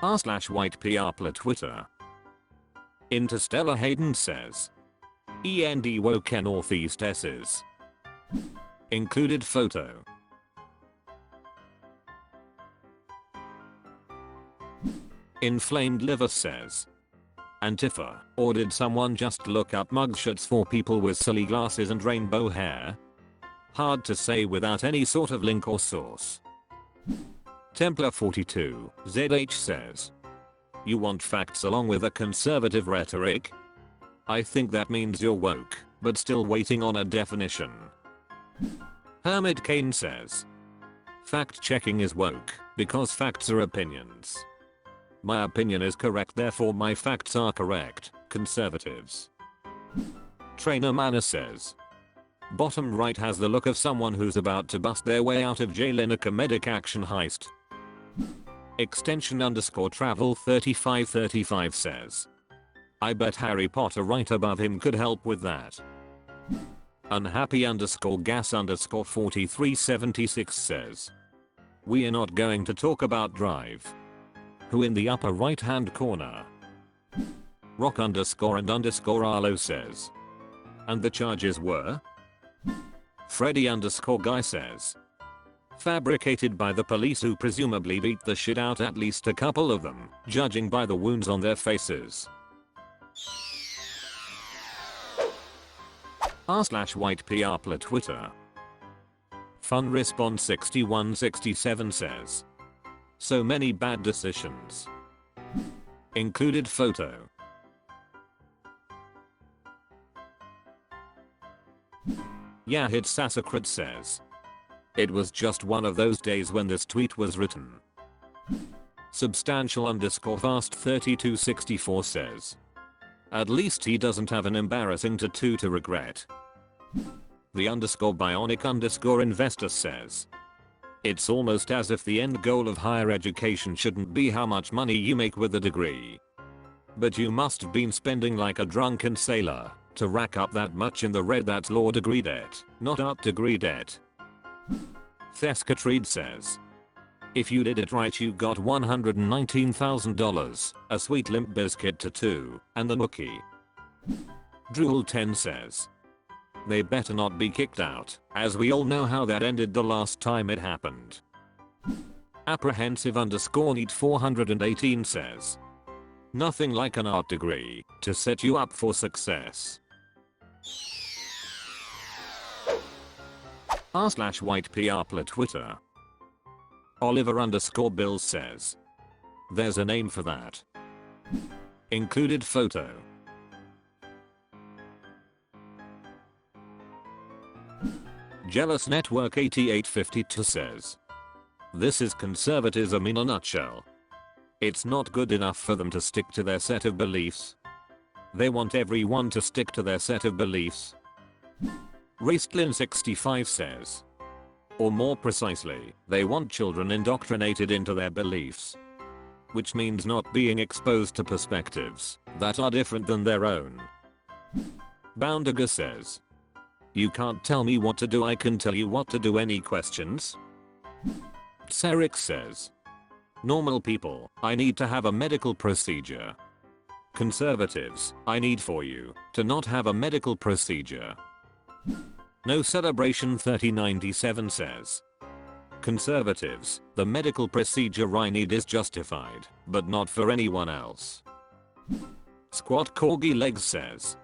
r/white PR Twitter. Interstellar Hayden says. END WoKeNeSs. Included photo. Inflamed Liver says. Antifa, or did someone just look up mugshots for people with silly glasses and rainbow hair? Hard to say without any sort of link or source. Templar42 ZH says. You want facts along with a conservative rhetoric? I think that means you're woke, but still waiting on a definition. Hermit Kane says. Fact checking is woke, because facts are opinions. My opinion is correct, therefore my facts are correct, conservatives. Trainer Manor says. Bottom right has the look of someone who's about to bust their way out of jail in a comedic action heist. Extension_travel 3535 says. I bet Harry Potter right above him could help with that. Unhappy_gas_4376 says. We are not going to talk about Drive. Who in the upper right hand corner? Rock_and_Arlo says. And the charges were? Freddy_guy says. Fabricated by the police who presumably beat the shit out at least a couple of them, judging by the wounds on their faces. r/white PR Twitter. Fun Response 6167 says. So many bad decisions. Included photo. Yeah, hit Sassacred says. It was just one of those days when this tweet was written. Substantial_fast3264 says. At least he doesn't have an embarrassing tattoo to regret. The _bionic_investor says. It's almost as if the end goal of higher education shouldn't be how much money you make with a degree. But you must have been spending like a drunken sailor to rack up that much in the red. That's law degree debt, not art degree debt. Theskatreed says. If you did it right you got $119,000, a sweet Limp Bizkit tattoo, and the nookie. Drool10 says. They better not be kicked out, as we all know how that ended the last time it happened. Apprehensive_need418 says. Nothing like an art degree to set you up for success. r/white PR Twitter. Oliver_Bills says. There's a name for that. Included photo. Jealous Network 8852 says. This is conservatism in a nutshell. It's not good enough for them to stick to their set of beliefs. They want everyone to stick to their set of beliefs. Raistlin65 says. Or more precisely, they want children indoctrinated into their beliefs. Which means not being exposed to perspectives that are different than their own. Boundaga says. You can't tell me what to do, I can tell you what to do. Any questions? Serik says. Normal people, I need to have a medical procedure. Conservatives, I need for you to not have a medical procedure. No Celebration 3097 says. Conservatives, the medical procedure I need is justified, but not for anyone else. Squat Corgi Legs says.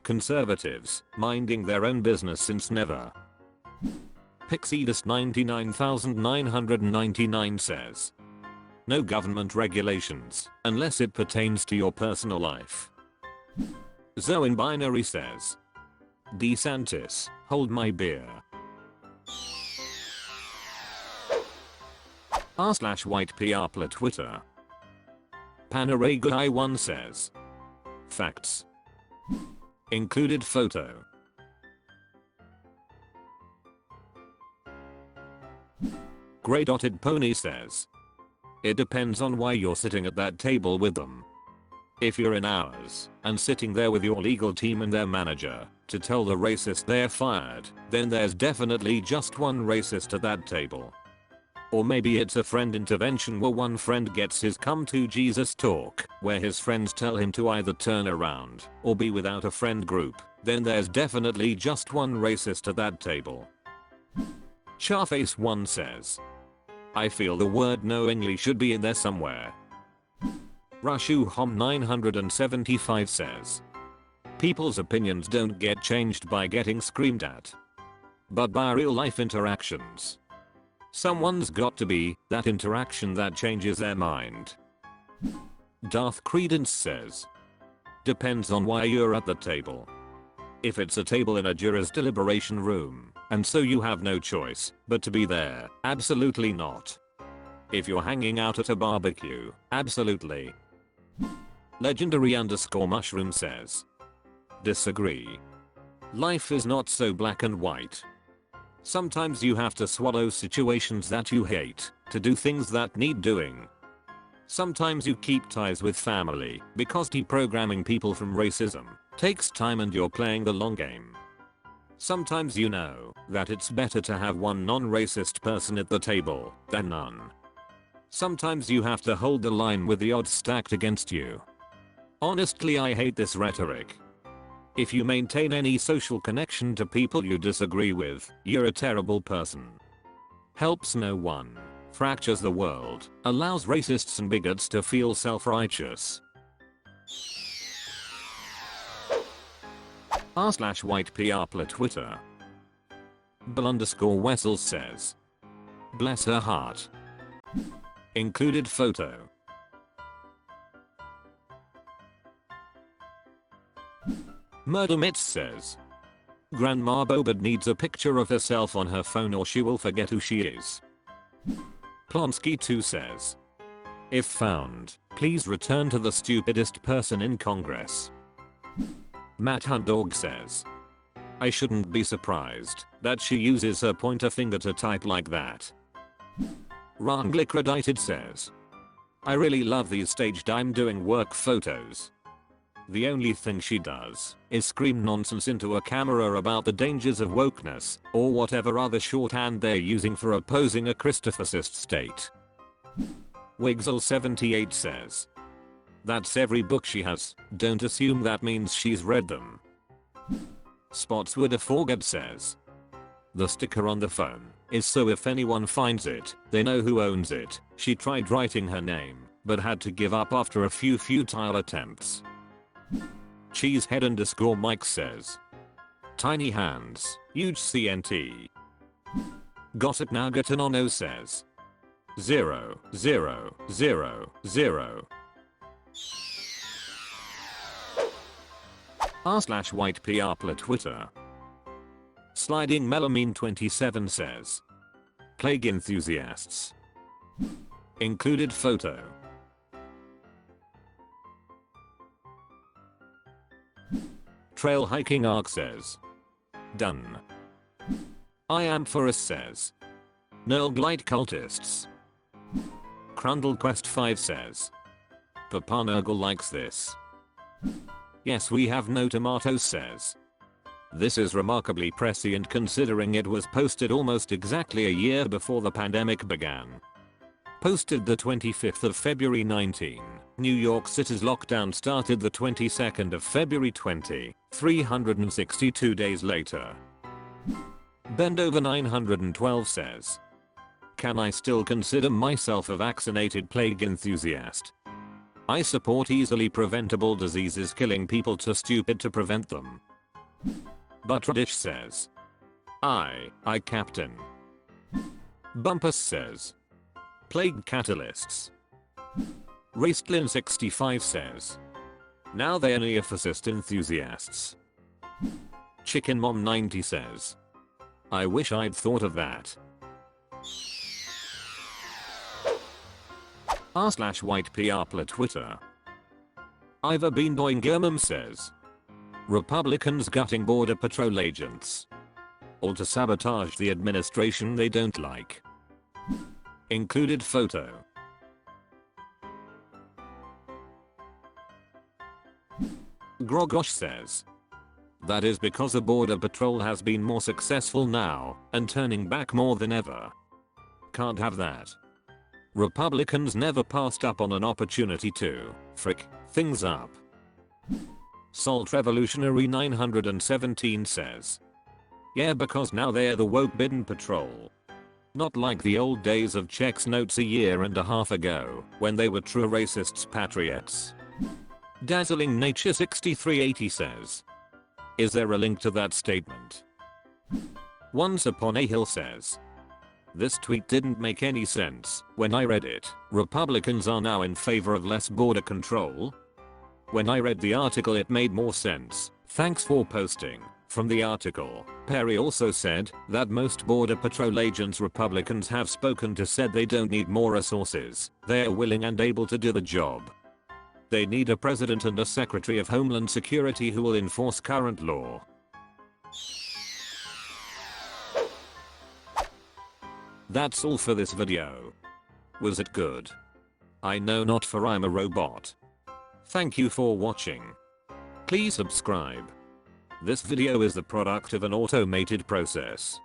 Conservatives, minding their own business since never. Pixidus 99999 says. No government regulations, unless it pertains to your personal life. Zoin Binary says. DeSantis, hold my beer. r/white PR Twitter. Panaraguy1 says. Facts. Included photo. Grey Dotted Pony says. It depends on why you're sitting at that table with them. If you're in ours and sitting there with your legal team and their manager to tell the racist they're fired, then there's definitely just one racist at that table. Or maybe it's a friend intervention where one friend gets his come to Jesus talk, where his friends tell him to either turn around or be without a friend group. Then there's definitely just one racist at that table. Charface1 says, I feel the word knowingly should be in there somewhere. Rushuhom 975 says, people's opinions don't get changed by getting screamed at, but by real life interactions. Someone's got to be that interaction that changes their mind. Darth Credence says, depends on why you're at the table. If it's a table in a juror's deliberation room, and so you have no choice but to be there, absolutely not. If you're hanging out at a barbecue, absolutely. Legendary_mushroom says, disagree. Life is not so black and white. Sometimes you have to swallow situations that you hate to do things that need doing. Sometimes you keep ties with family because deprogramming people from racism takes time and you're playing the long game. Sometimes you know that it's better to have one non-racist person at the table than none. Sometimes you have to hold the line with the odds stacked against you. Honestly, I hate this rhetoric. If you maintain any social connection to people you disagree with, you're a terrible person. Helps no one. Fractures the world. Allows racists and bigots to feel self-righteous. r/whitePRpler Twitter. Bill_Wessels says, bless her heart. Included photo. Murder Mitz says, Grandma Bobad needs a picture of herself on her phone or she will forget who she is. Plonsky2 says, if found, please return to the stupidest person in Congress. Matt Huntdog says, I shouldn't be surprised that she uses her pointer finger to type like that. Ranglicridited says, I really love these staged I'm doing work photos. The only thing she does is scream nonsense into a camera about the dangers of wokeness or whatever other shorthand they're using for opposing a Christophascist state. Wigzel78 says, that's every book she has, don't assume that means she's read them. Spotswood says, the sticker on the phone is so if anyone finds it, they know who owns it. She tried writing her name, but had to give up after a few futile attempts. Cheesehead_Mike says, tiny hands, huge CNT. Gossip Nagatonono says, 0, 0, 0, 0. r/whitePRpler Twitter. Sliding Melamine 27 says, plague enthusiasts. Included photo. Trail Hiking Arc says, done. I am Forrest says, Nurgle cultists. Crundle Quest 5 says, Papa Nurgle likes this. Yes, we have no tomatoes says. This is remarkably prescient considering it was posted almost exactly a year before the pandemic began. Posted the 25th of February 19. New York City's lockdown started the 22nd of February 20, 362 days later. Bendover 912 says, can I still consider myself a vaccinated plague enthusiast? I support easily preventable diseases killing people too stupid to prevent them. But Radish says, I Captain. Bumpus says, plague catalysts. Raistlin65 says, now they're neo-fascist enthusiasts. Chicken Mom 90 says, I wish I'd thought of that. r/whitePRpler Twitter. Ivor Beanboing says, Republicans gutting Border Patrol agents. All to sabotage the administration they don't like. Included photo. Grogosh says, that is because the Border Patrol has been more successful now and turning back more than ever. Can't have that. Republicans never passed up on an opportunity to frick things up. Salt Revolutionary 917 says, yeah, because now they're the woke bidden patrol. Not like the old days of checks notes a year and a half ago, when they were true racists patriots. Dazzling Nature 6380 says, is there a link to that statement? Once Upon a Hill says, this tweet didn't make any sense when I read it. Republicans are now in favor of less border control. When I read the article it made more sense. Thanks for posting. From the article, Perry also said that most border patrol agents Republicans have spoken to said they don't need more resources. They are willing and able to do the job. They need a president and a secretary of Homeland Security who will enforce current law. That's all for this video. Was it good? I know not, for I'm a robot. Thank you for watching. Please subscribe. This video is the product of an automated process.